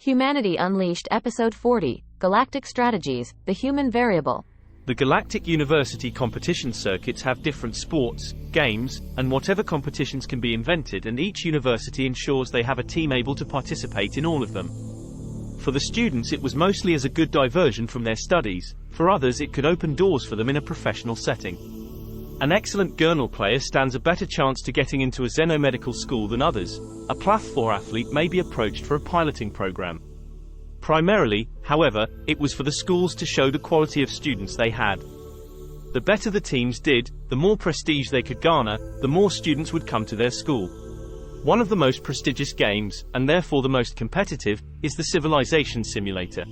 Humanity Unleashed Episode 40, Galactic Strategies, The Human Variable. The Galactic University Competition Circuits have different sports, games, and whatever competitions can be invented, and each university ensures they have a team able to participate in all of them. For the students, it was mostly as a good diversion from their studies. For others, it could open doors for them in a professional setting. An excellent Gurnal player stands a better chance to getting into a xenomedical school than others. A Plath 4 athlete may be approached for a piloting program. Primarily, however, it was for the schools to show the quality of students they had. The better the teams did, the more prestige they could garner, the more students would come to their school. One of the most prestigious games, and therefore the most competitive, is the Civilization Simulator.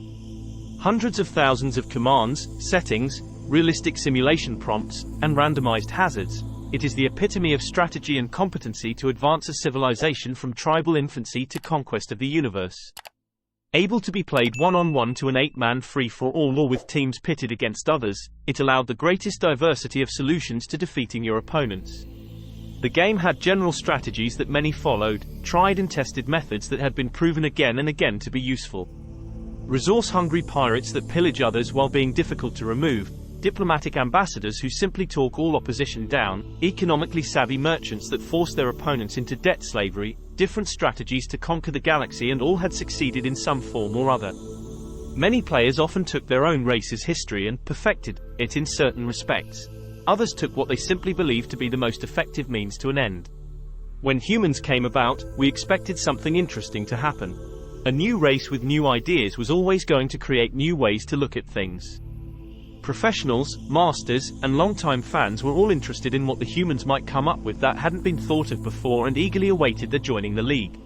Hundreds of thousands of commands, settings, realistic simulation prompts, and randomized hazards. It is the epitome of strategy and competency to advance a civilization from tribal infancy to conquest of the universe. Able to be played one-on-one to an 8-man free-for-all or with teams pitted against others, it allowed the greatest diversity of solutions to defeating your opponents. The game had general strategies that many followed, tried and tested methods that had been proven again and again to be useful. Resource-hungry pirates that pillage others while being difficult to remove, diplomatic ambassadors who simply talk all opposition down, economically savvy merchants that force their opponents into debt slavery, different strategies to conquer the galaxy, and all had succeeded in some form or other. Many players often took their own race's history and perfected it in certain respects. Others took what they simply believed to be the most effective means to an end. When humans came about, we expected something interesting to happen. A new race with new ideas was always going to create new ways to look at things. Professionals, masters, and long-time fans were all interested in what the humans might come up with that hadn't been thought of before, and eagerly awaited their joining the league.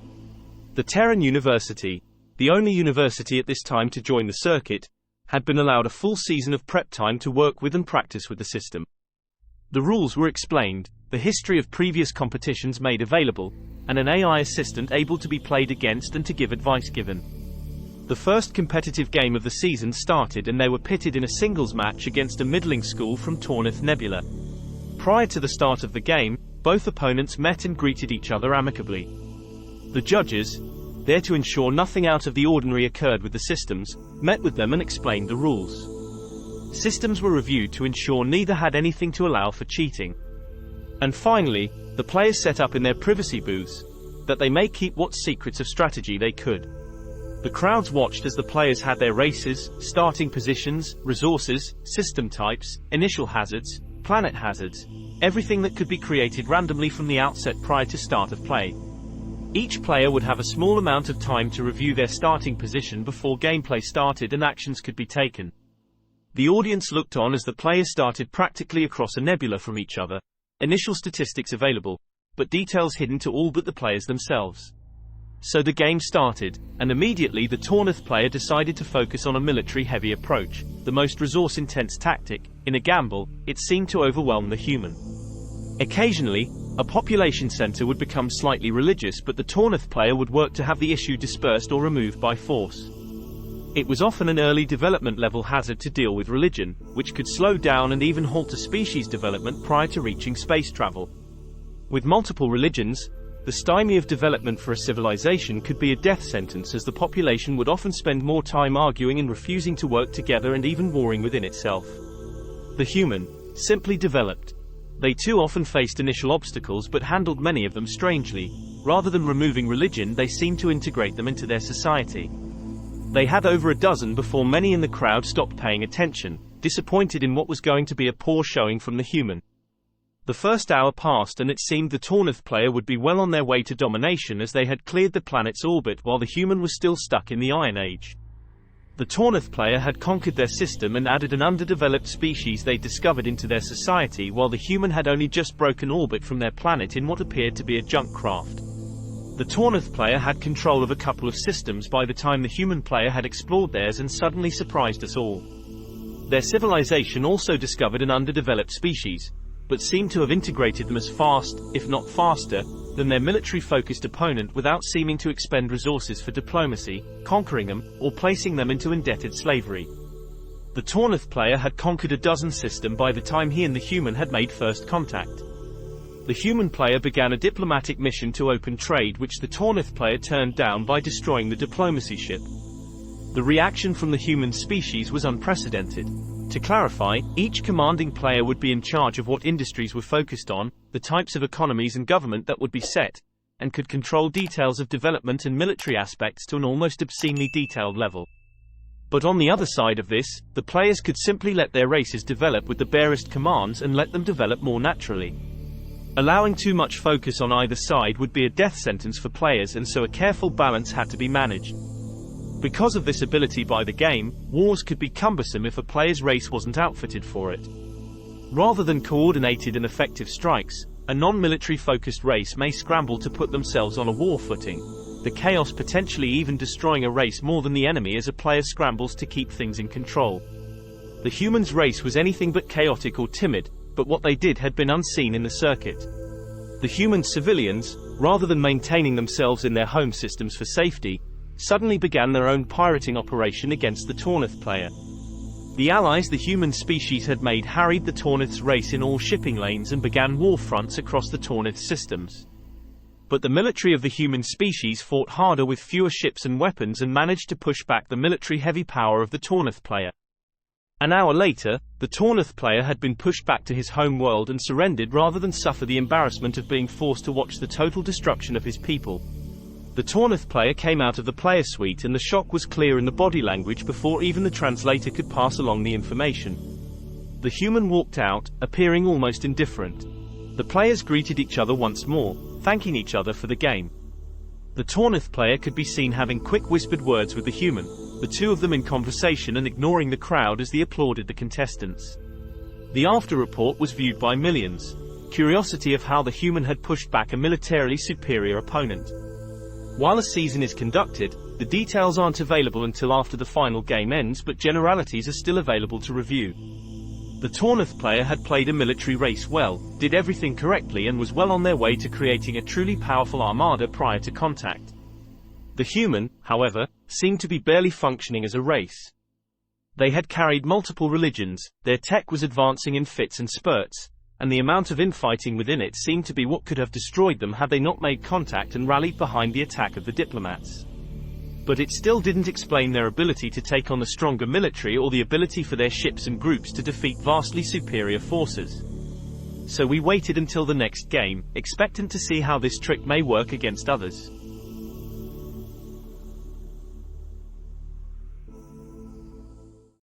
The Terran University, the only university at this time to join the circuit, had been allowed a full season of prep time to work with and practice with the system. The rules were explained, the history of previous competitions made available, and an AI assistant able to be played against and to give advice given. The first competitive game of the season started, and they were pitted in a singles match against a middling school from Tornith Nebula. Prior to the start of the game, both opponents met and greeted each other amicably. The judges, there to ensure nothing out of the ordinary occurred with the systems, met with them and explained the rules. Systems were reviewed to ensure neither had anything to allow for cheating. And finally, the players set up in their privacy booths, that they may keep what secrets of strategy they could. The crowds watched as the players had their races, starting positions, resources, system types, initial hazards, planet hazards, everything that could be created randomly from the outset prior to start of play. Each player would have a small amount of time to review their starting position before gameplay started and actions could be taken. The audience looked on as the players started practically across a nebula from each other. Initial statistics available, but details hidden to all but the players themselves. So the game started, and immediately the Tornith player decided to focus on a military-heavy approach, the most resource-intense tactic. In a gamble, it seemed to overwhelm the human. Occasionally, a population center would become slightly religious, but the Tornith player would work to have the issue dispersed or removed by force. It was often an early development level hazard to deal with religion, which could slow down and even halt a species development prior to reaching space travel. With multiple religions, the stymie of development for a civilization could be a death sentence, as the population would often spend more time arguing and refusing to work together and even warring within itself. The human simply developed. They too often faced initial obstacles but handled many of them strangely. Rather than removing religion, they seemed to integrate them into their society. They had over a dozen before many in the crowd stopped paying attention, disappointed in what was going to be a poor showing from the human. The first hour passed, and it seemed the Tornith player would be well on their way to domination, as they had cleared the planet's orbit while the human was still stuck in the Iron Age. The Tornith player had conquered their system and added an underdeveloped species they discovered into their society, while the human had only just broken orbit from their planet in what appeared to be a junk craft. The Tornith player had control of a couple of systems by the time the human player had explored theirs and suddenly surprised us all. Their civilization also discovered an underdeveloped species, but seemed to have integrated them as fast, if not faster, than their military-focused opponent, without seeming to expend resources for diplomacy, conquering them, or placing them into indebted slavery. The Tornith player had conquered a dozen systems by the time he and the human had made first contact. The human player began a diplomatic mission to open trade, which the Tornith player turned down by destroying the diplomacy ship. The reaction from the human species was unprecedented. To clarify, each commanding player would be in charge of what industries were focused on, the types of economies and government that would be set, and could control details of development and military aspects to an almost obscenely detailed level. But on the other side of this, the players could simply let their races develop with the barest commands and let them develop more naturally. Allowing too much focus on either side would be a death sentence for players, and so a careful balance had to be managed. Because of this ability by the game, wars could be cumbersome if a player's race wasn't outfitted for it. Rather than coordinated and effective strikes, a non-military focused race may scramble to put themselves on a war footing, the chaos potentially even destroying a race more than the enemy as a player scrambles to keep things in control. The humans' race was anything but chaotic or timid, but what they did had been unseen in the circuit. The human civilians, rather than maintaining themselves in their home systems for safety, suddenly began their own pirating operation against the Tornith player. The allies the human species had made harried the Tornith's race in all shipping lanes and began war fronts across the Tornith systems. But the military of the human species fought harder with fewer ships and weapons and managed to push back the military heavy power of the Tornith player. An hour later, the Tornith player had been pushed back to his home world and surrendered rather than suffer the embarrassment of being forced to watch the total destruction of his people. The Tornith player came out of the player suite and the shock was clear in the body language before even the translator could pass along the information. The human walked out, appearing almost indifferent. The players greeted each other once more, thanking each other for the game. The Tornith player could be seen having quick whispered words with the human, the two of them in conversation and ignoring the crowd as they applauded the contestants. The after report was viewed by millions, curiosity of how the human had pushed back a militarily superior opponent. While a season is conducted, the details aren't available until after the final game ends, but generalities are still available to review. The Tornith player had played a military race well, did everything correctly and was well on their way to creating a truly powerful armada prior to contact. The human, however, seemed to be barely functioning as a race. They had carried multiple religions, their tech was advancing in fits and spurts, and the amount of infighting within it seemed to be what could have destroyed them had they not made contact and rallied behind the attack of the diplomats. But it still didn't explain their ability to take on the stronger military or the ability for their ships and groups to defeat vastly superior forces. So we waited until the next game, expectant to see how this trick may work against others.